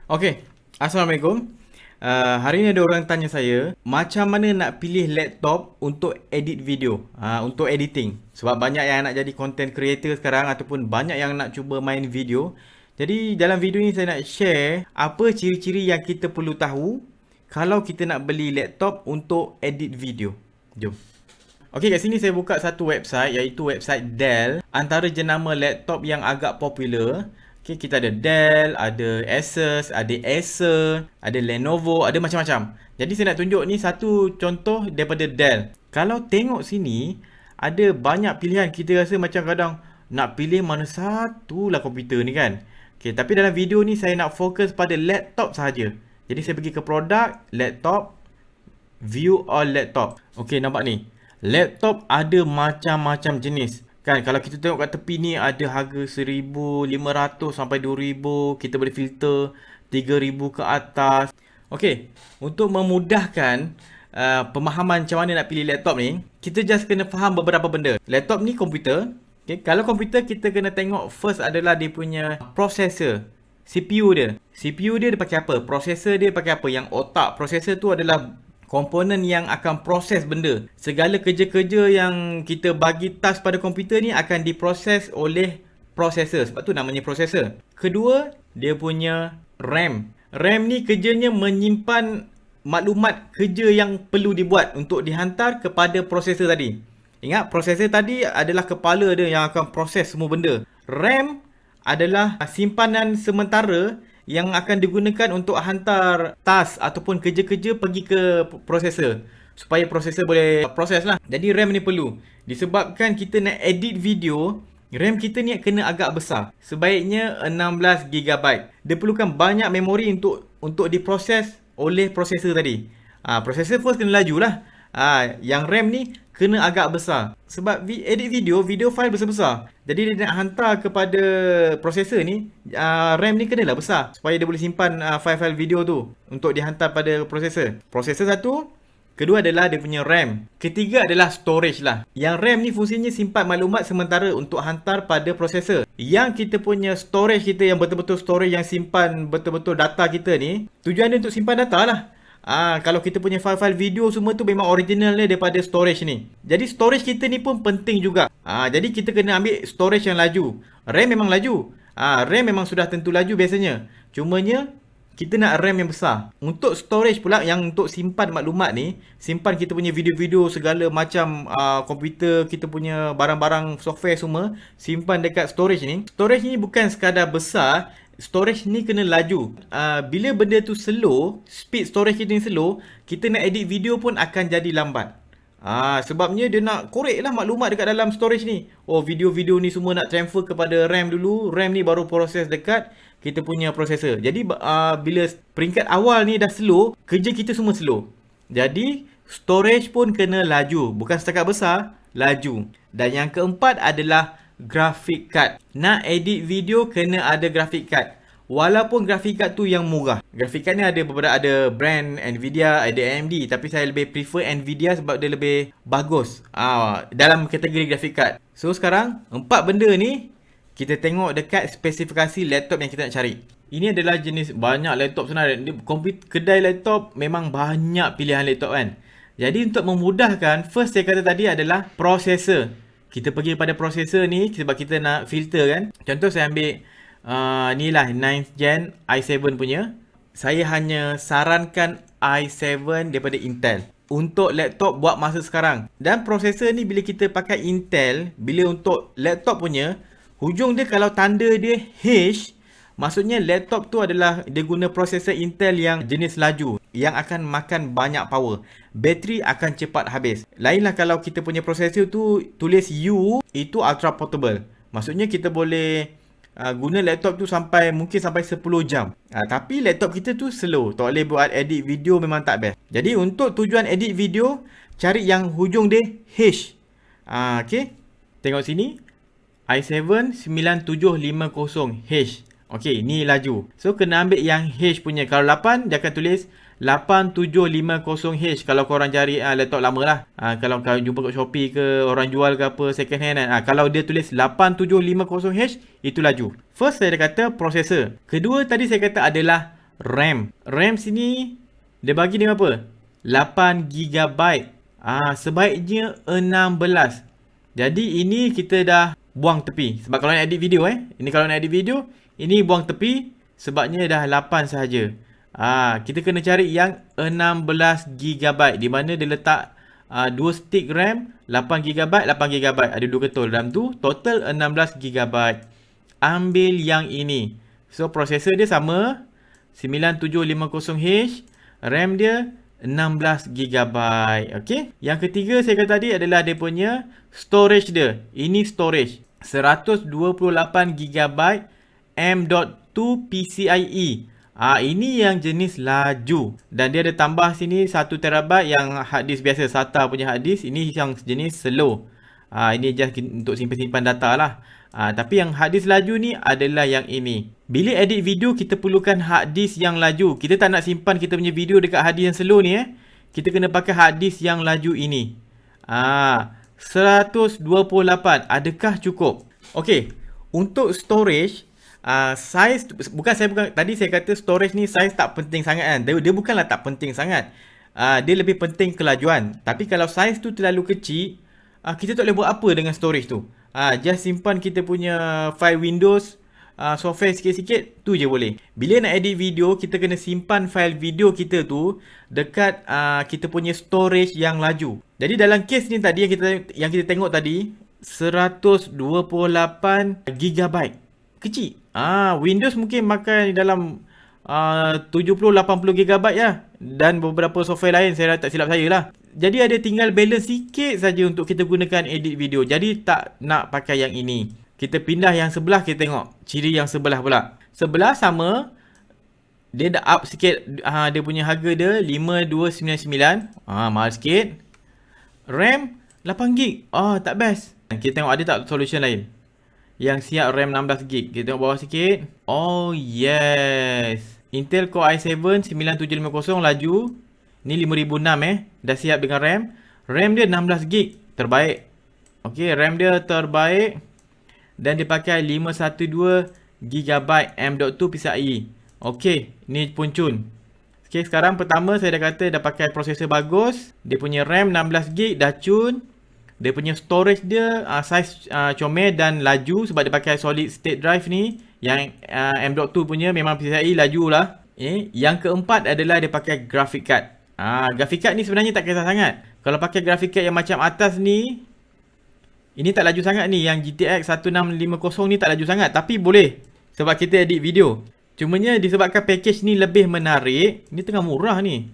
Okey, Assalamualaikum. Hari ni ada orang tanya saya, macam mana nak pilih laptop untuk edit video, untuk editing. Sebab banyak yang nak jadi content creator sekarang ataupun banyak yang nak cuba main video. Jadi dalam video ni saya nak share apa ciri-ciri yang kita perlu tahu kalau kita nak beli laptop untuk edit video. Jom. Okey, kat sini saya buka satu website iaitu website Dell. Antara jenama laptop yang agak popular. Okey, kita ada Dell, ada Asus, ada Acer, ada Lenovo, ada macam-macam. Jadi saya nak tunjuk ni satu contoh daripada Dell. Kalau tengok sini, ada banyak pilihan. Kita rasa macam kadang nak pilih mana satu lah komputer ni kan. Okey, tapi dalam video ni saya nak fokus pada laptop sahaja. Jadi saya pergi ke produk, laptop, view all laptop. Okey, nampak ni. Laptop ada macam-macam jenis. Kan, kalau kita tengok kat tepi ni ada harga 1,500 sampai 2,000. Kita boleh filter 3,000 ke atas. Okey, untuk memudahkan pemahaman macam mana nak pilih laptop ni, kita just kena faham beberapa benda. Laptop ni komputer. Okay, kalau komputer kita kena tengok first adalah dia punya processor. CPU dia. CPU dia pakai apa? Processor dia pakai apa? Yang otak processor tu adalah komponen yang akan proses benda. Segala kerja-kerja yang kita bagi task pada komputer ni akan diproses oleh processor. Sebab tu namanya processor. Kedua, dia punya RAM. RAM ni kerjanya menyimpan maklumat kerja yang perlu dibuat untuk dihantar kepada processor tadi. Ingat, processor tadi adalah kepala dia yang akan proses semua benda. RAM adalah simpanan sementara yang akan digunakan untuk hantar task ataupun kerja-kerja pergi ke processor supaya processor boleh proses lah. Jadi RAM ni perlu. Disebabkan kita nak edit video, RAM kita ni kena agak besar. Sebaiknya 16GB. Dia perlukan banyak memori untuk diproses oleh processor tadi. Processor first kena laju lah. Yang RAM ni kena agak besar. Sebab edit video file besar-besar. Jadi dia nak hantar kepada processor ni, RAM ni kenalah besar supaya dia boleh simpan file-file video tu untuk dihantar pada processor. Processor satu. Kedua adalah dia punya RAM. Ketiga adalah storage lah. Yang RAM ni fungsinya simpan maklumat sementara untuk hantar pada processor. Yang kita punya storage kita yang betul-betul storage yang simpan betul-betul data kita ni, tujuan dia untuk simpan data lah. Kalau kita punya file-file video semua tu memang original dia daripada storage ni. Jadi storage kita ni pun penting juga. Jadi kita kena ambil storage yang laju. RAM memang laju. RAM memang sudah tentu laju biasanya. Cumanya kita nak RAM yang besar. Untuk storage pula yang untuk simpan maklumat ni, simpan kita punya video-video segala macam komputer, kita punya barang-barang software semua, simpan dekat storage ni. Storage ni bukan sekadar besar, storage ni kena laju. Bila benda tu slow, speed storage kita ni slow, kita nak edit video pun akan jadi lambat. Sebabnya dia nak korek lah maklumat dekat dalam storage ni. Video-video ni semua nak transfer kepada RAM dulu. RAM ni baru proses dekat kita punya processor. Jadi bila peringkat awal ni dah slow, kerja kita semua slow. Jadi storage pun kena laju. Bukan setakat besar, laju. Dan yang keempat adalah graphic card. Nak edit video kena ada graphic card. Walaupun graphic card tu yang murah. Graphic card ni ada beberapa, ada brand Nvidia, ada AMD, tapi saya lebih prefer Nvidia sebab dia lebih bagus dalam kategori graphic card. So sekarang 4 benda ni kita tengok dekat spesifikasi laptop yang kita nak cari. Ini adalah jenis banyak laptop sebenarnya. Kedai laptop memang banyak pilihan laptop kan. Jadi untuk memudahkan, first saya kata tadi adalah processor. Kita pergi pada processor ni sebab kita nak filter kan. Contoh saya ambil ni lah 9th gen i7 punya. Saya hanya sarankan i7 daripada Intel untuk laptop buat masa sekarang. Dan processor ni bila kita pakai Intel, bila untuk laptop punya, hujung dia kalau tanda dia H, maksudnya laptop tu adalah dia guna processor Intel yang jenis laju, yang akan makan banyak power. Bateri akan cepat habis. Lainlah kalau kita punya processor tu tulis U, itu ultra portable. Maksudnya kita boleh guna laptop tu mungkin sampai 10 jam. Tapi laptop kita tu slow. Tak boleh buat edit video, memang tak best. Jadi untuk tujuan edit video, cari yang hujung dia H. Okay. Tengok sini. i7 9750H. Okay, ni laju. So kena ambil yang H punya. Kalau 8, dia akan tulis 8750H kalau korang cari laptop lama lah. Kalau kau jumpa kat Shopee ke, orang jual ke apa, second hand kan. Kalau dia tulis 8750H, itu laju. First saya dah kata processor. Kedua tadi saya kata adalah RAM. RAM sini dia bagi dengan apa? 8GB. Sebaiknya 16. Jadi ini kita dah buang tepi. Sebab kalau nak edit video ini kalau nak edit video, ini buang tepi sebabnya dah 8 sahaja. Kita kena cari yang 16GB di mana dia letak 2 stick RAM, 8GB, 8GB. Ada 2 ketul dalam tu, total 16GB. Ambil yang ini. So prosesor dia sama 9750H, RAM dia 16GB. Okey. Yang ketiga saya kata tadi adalah dia punya storage dia. Ini storage 128GB M.2 PCIe. Ini yang jenis laju dan dia ada tambah sini 1TB yang hard disk biasa, SATA punya hard disk. Ini yang jenis slow. Ini just untuk simpan-simpan data lah. Tapi yang hard disk laju ni adalah yang ini. Bila edit video kita perlukan hard disk yang laju. Kita tak nak simpan kita punya video dekat hard disk yang slow ni Kita kena pakai hard disk yang laju ini. 128 adakah cukup? Okey, untuk storage size tadi saya kata storage ni size tak penting sangat kan. Dia bukanlah tak penting sangat. Dia lebih penting kelajuan. Tapi kalau size tu terlalu kecil, kita tak boleh buat apa dengan storage tu. Just simpan kita punya file Windows, software sikit-sikit, tu je boleh. Bila nak edit video, kita kena simpan file video kita tu dekat kita punya storage yang laju. Jadi dalam case ni tadi yang kita tengok tadi 128GB. Kecil. Windows mungkin makan dalam 70-80GB ya. Dan beberapa software lain saya tak silap saya lah. Jadi ada tinggal balance sikit saja untuk kita gunakan edit video. Jadi tak nak pakai yang ini. Kita pindah yang sebelah, kita tengok ciri yang sebelah pula. Sebelah sama. Dia dah up sikit. Dia punya harga dia 5299. Mahal sikit. RAM 8GB. Tak best. Kita tengok ada tak solution lain yang siap RAM 16GB. Kita tengok bawah sikit. Oh yes, Intel Core i7 9750 laju. Ni 5006 dah siap dengan RAM. RAM dia 16GB. Terbaik. Okey, RAM dia terbaik. Dan dia pakai 512GB M.2 PCIe. Okey, ni pun cun. Okey, sekarang pertama saya dah kata dah pakai prosesor bagus. Dia punya RAM 16GB dah cun. Dia punya storage dia size comel dan laju sebab dia pakai solid state drive ni. Yang M.2 punya memang PCIe laju lah. Yang keempat adalah dia pakai graphic card. Graphic card ni sebenarnya tak kisah sangat. Kalau pakai graphic card yang macam atas ni, ini tak laju sangat ni. Yang GTX 1650 ni tak laju sangat. Tapi boleh sebab kita edit video. Cumanya disebabkan package ni lebih menarik. Ni tengah murah ni.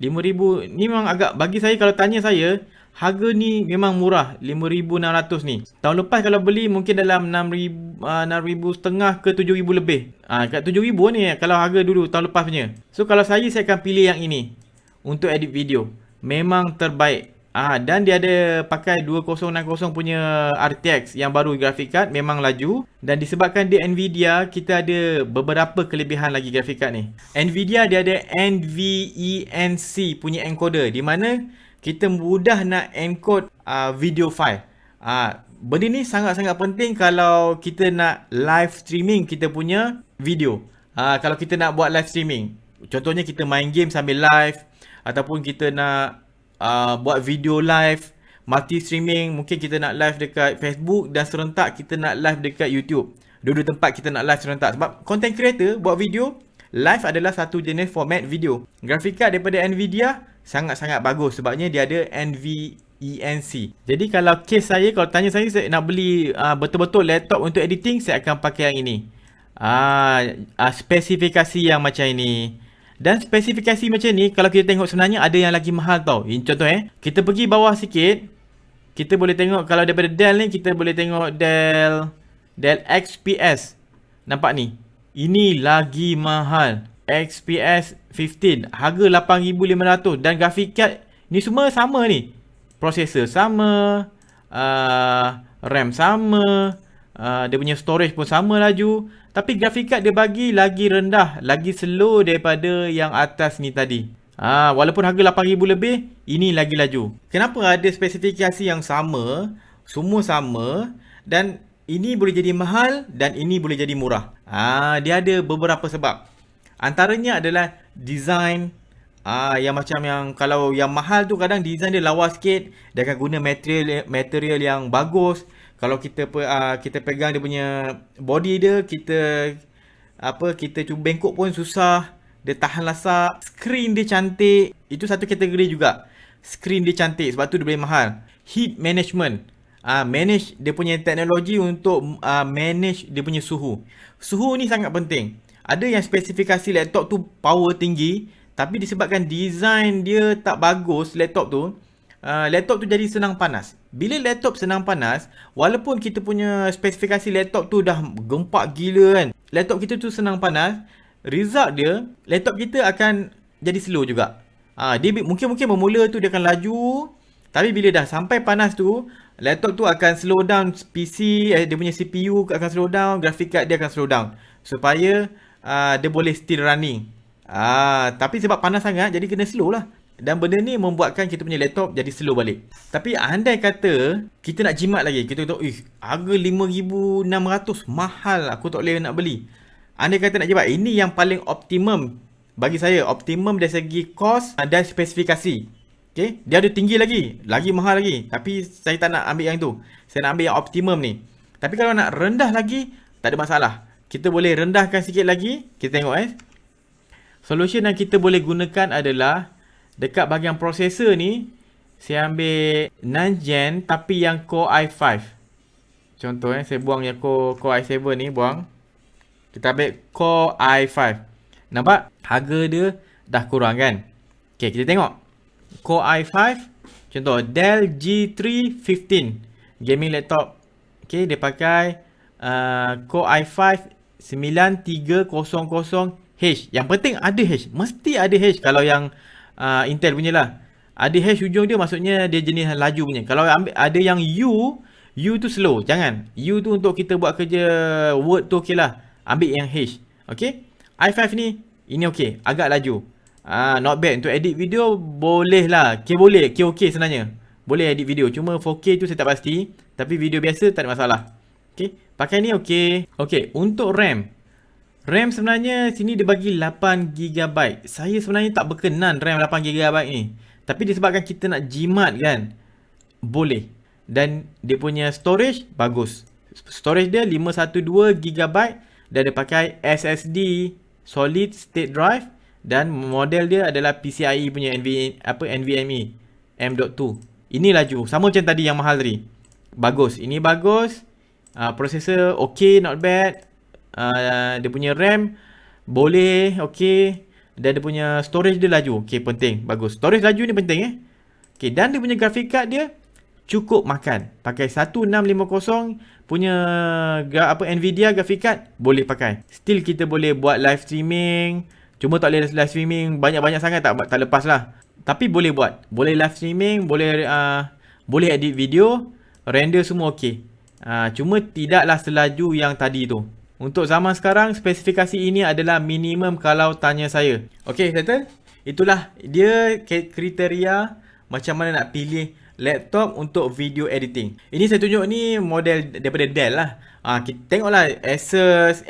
5,000 ni memang agak, bagi saya kalau tanya saya, harga ni memang murah. 5,600 ni. Tahun lepas kalau beli mungkin dalam 6,500 ke 7,000 lebih. Kat 7,000 ni kalau harga dulu tahun lepas punya. So kalau saya akan pilih yang ini untuk edit video. Memang terbaik. Dan dia ada pakai 2060 punya RTX yang baru graphic card. Memang laju. Dan disebabkan dia Nvidia, kita ada beberapa kelebihan lagi graphic card ni. Nvidia dia ada NVENC punya encoder. Di mana kita mudah nak encode video file. Benda ni sangat-sangat penting kalau kita nak live streaming kita punya video. Kalau kita nak buat live streaming. Contohnya kita main game sambil live. Ataupun kita nak buat video live, multi streaming. Mungkin kita nak live dekat Facebook dan serentak kita nak live dekat YouTube. Dua-dua tempat kita nak live serentak. Sebab content creator buat video, live adalah satu jenis format video. Graphic card daripada Nvidia sangat-sangat bagus sebabnya dia ada NVENC. Jadi kalau case saya, kalau tanya saya nak beli betul-betul laptop untuk editing, saya akan pakai yang ini. Spesifikasi yang macam ini. Dan spesifikasi macam ni, kalau kita tengok sebenarnya ada yang lagi mahal tau. Contoh kita pergi bawah sikit. Kita boleh tengok kalau daripada Dell ni, kita boleh tengok Dell XPS. Nampak ni? Ini lagi mahal. XPS 15. Harga 8,500. Dan graphic card ni semua sama ni. Prosesor sama. RAM sama. Dia punya storage pun sama laju. Tapi graphic card dia bagi lagi rendah, lagi slow daripada yang atas ni tadi. Walaupun harga 8,000 lebih, ini lagi laju. Kenapa ada spesifikasi yang sama, semua sama, dan ini boleh jadi mahal dan ini boleh jadi murah? Dia ada beberapa sebab. Antaranya adalah design, yang macam yang kalau yang mahal tu kadang design dia lawa sikit, dia akan guna material yang bagus. Kalau kita pegang dia punya body dia, kita cuba bengkok pun susah. Dia tahan lasak. Screen dia cantik. Itu satu kategori juga. Screen dia cantik sebab tu dia boleh mahal. Heat management. Manage dia punya teknologi untuk manage dia punya suhu. Suhu ni sangat penting. Ada yang spesifikasi laptop tu power tinggi, tapi disebabkan design dia tak bagus laptop tu jadi senang panas. Bila laptop senang panas, walaupun kita punya spesifikasi laptop tu dah gempak gila kan, laptop kita tu senang panas, result dia, laptop kita akan jadi slow juga. Dia mungkin bermula tu dia akan laju, tapi bila dah sampai panas tu, laptop tu akan slow down PC, dia punya CPU akan slow down, graphic card dia akan slow down supaya dia boleh still running. Tapi sebab panas sangat jadi kena slow lah. Dan benda ni membuatkan kita punya laptop jadi slow balik. Tapi andai kata kita nak jimat lagi, kita tahu harga 5,600 mahal, aku tak boleh nak beli. Andai kata nak jimat, ini yang paling optimum bagi saya, optimum dari segi cost dan spesifikasi. Okay? Dia ada tinggi lagi mahal lagi. Tapi saya tak nak ambil yang tu. Saya nak ambil yang optimum ni. Tapi kalau nak rendah lagi, tak ada masalah. Kita boleh rendahkan sikit lagi. Kita tengok solution yang kita boleh gunakan adalah dekat bahagian prosesor ni, saya ambil 9 gen tapi yang Core i5. Contoh saya buang yang Core i7 ni, buang. Kita ambil Core i5. Nampak? Harga dia dah kurang kan? Okay, kita tengok. Core i5, contoh Dell G315 gaming laptop. Okay, dia pakai Core i5 9300H. Yang penting ada H. Mesti ada H kalau yang Intel punya lah. Ada H hujung dia, maksudnya dia jenis laju punya. Kalau ada yang U tu slow. Jangan. U tu untuk kita buat kerja Word tu okey lah. Ambil yang H. Okay. i5 ni, ini okey. Agak laju. Not bad. Untuk edit video boleh lah. Boleh. Okay sebenarnya. Boleh edit video. Cuma 4K tu saya tak pasti. Tapi video biasa tak ada masalah. Okay. Pakai ni okey. Okay. Untuk RAM sebenarnya sini dia bagi 8GB. Saya sebenarnya tak berkenan RAM 8GB ni. Tapi disebabkan kita nak jimat kan, boleh. Dan dia punya storage bagus. Storage dia 512GB dan dia pakai SSD solid state drive dan model dia adalah PCIe punya NVMe M.2. Ini laju. Sama macam tadi yang mahal tadi. Bagus. Ini bagus. Processor okay, not bad. Dia punya RAM boleh, okay. Dan dia punya storage dia laju. Okay, penting, bagus. Storage laju ni penting Okay, dan dia punya graphic card dia cukup makan. Pakai 1650 punya Nvidia graphic card boleh pakai. Still kita boleh buat live streaming. Cuma tak boleh live streaming banyak-banyak sangat, tak lepas lah. Tapi boleh buat. Boleh live streaming, boleh edit video, render semua okay. Cuma tidaklah selaju yang tadi tu. Untuk zaman sekarang, spesifikasi ini adalah minimum kalau tanya saya. Okay, settle? Itulah dia kriteria macam mana nak pilih laptop untuk video editing. Ini saya tunjuk ni model daripada Dell lah. Kita tengoklah Asus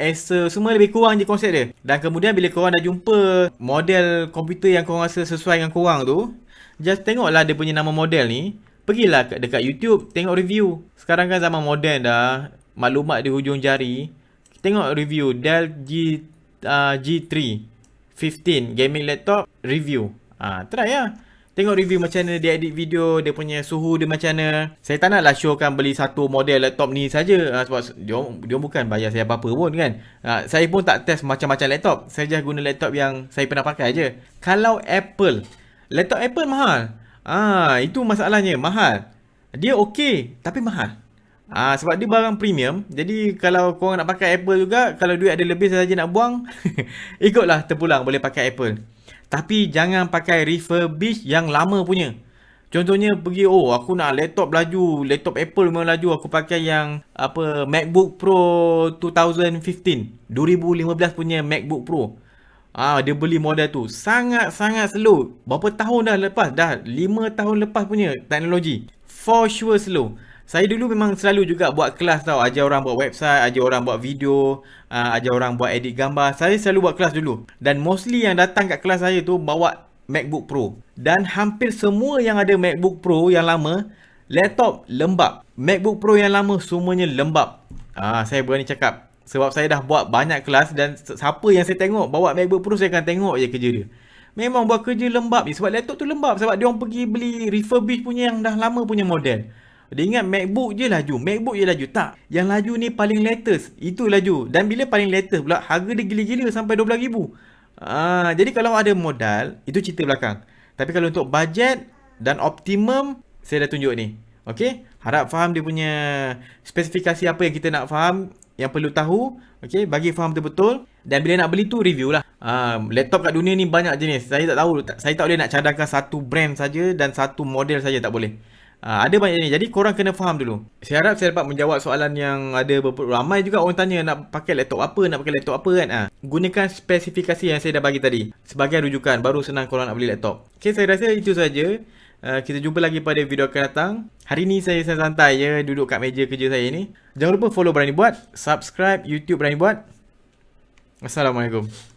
semua lebih kurang je konsep dia. Dan kemudian bila korang dah jumpa model komputer yang korang rasa sesuai dengan korang tu, just tengoklah dia punya nama model ni. Pergilah dekat YouTube, tengok review. Sekarang kan zaman moden dah, maklumat di hujung jari. Tengok review Dell G3 15 gaming laptop review. Try lah. Tengok review macam mana dia edit video, dia punya suhu dia macam mana. Saya tak naklah showkan beli satu model laptop ni saja, sebab dia bukan bayar saya apa-apa pun kan. Saya pun tak test macam-macam laptop. Saya just guna laptop yang saya pernah pakai je. Kalau laptop Apple mahal. Itu masalahnya, mahal. Dia okey tapi mahal. Sebab dia barang premium. Jadi kalau korang nak pakai Apple juga, kalau duit ada lebih saja nak buang, ikutlah terpulang boleh pakai Apple. Tapi jangan pakai refurbish yang lama punya. Contohnya pergi, aku nak laptop laju, laptop Apple memang laju, aku pakai yang MacBook Pro 2015 punya MacBook Pro. Dia beli model tu sangat-sangat slow. Berapa tahun dah lepas? Dah 5 tahun lepas punya teknologi. For sure slow. Saya dulu memang selalu juga buat kelas tau. Ajar orang buat website, ajar orang buat video, ajar orang buat edit gambar. Saya selalu buat kelas dulu. Dan mostly yang datang kat kelas saya tu bawa MacBook Pro. Dan hampir semua yang ada MacBook Pro yang lama, laptop lembab. MacBook Pro yang lama semuanya lembab. Saya berani cakap. Sebab saya dah buat banyak kelas dan siapa yang saya tengok bawa MacBook Pro, saya akan tengok je kerja dia. Memang buat kerja lembab ni sebab laptop tu lembab, sebab dia orang pergi beli refurbish punya yang dah lama punya model. Dia ingat MacBook je laju, MacBook je laju. Tak, yang laju ni paling latest. Itu laju. Dan bila paling latest pula, harga dia gila-gila sampai RM12,000. Jadi kalau ada modal, itu cerita belakang. Tapi kalau untuk bajet dan optimum, saya dah tunjuk ni. Okay, harap faham dia punya spesifikasi apa yang kita nak faham, yang perlu tahu. Okay, bagi faham betul-betul. Dan bila nak beli tu, review lah. Laptop kat dunia ni banyak jenis. Saya tak tahu, saya tak boleh nak cadangkan satu brand saja dan satu model saja, tak boleh. Ada banyak jenis. Jadi korang kena faham dulu. Saya harap saya dapat menjawab soalan yang ada ramai juga orang tanya nak pakai laptop apa kan. Gunakan spesifikasi yang saya dah bagi tadi sebagai rujukan, baru senang korang nak beli laptop. Okay, saya rasa itu saja. Kita jumpa lagi pada video akan datang. Hari ni saya santai je duduk kat meja kerja saya ni. Jangan lupa follow Berani Buat, subscribe YouTube Berani Buat. Assalamualaikum.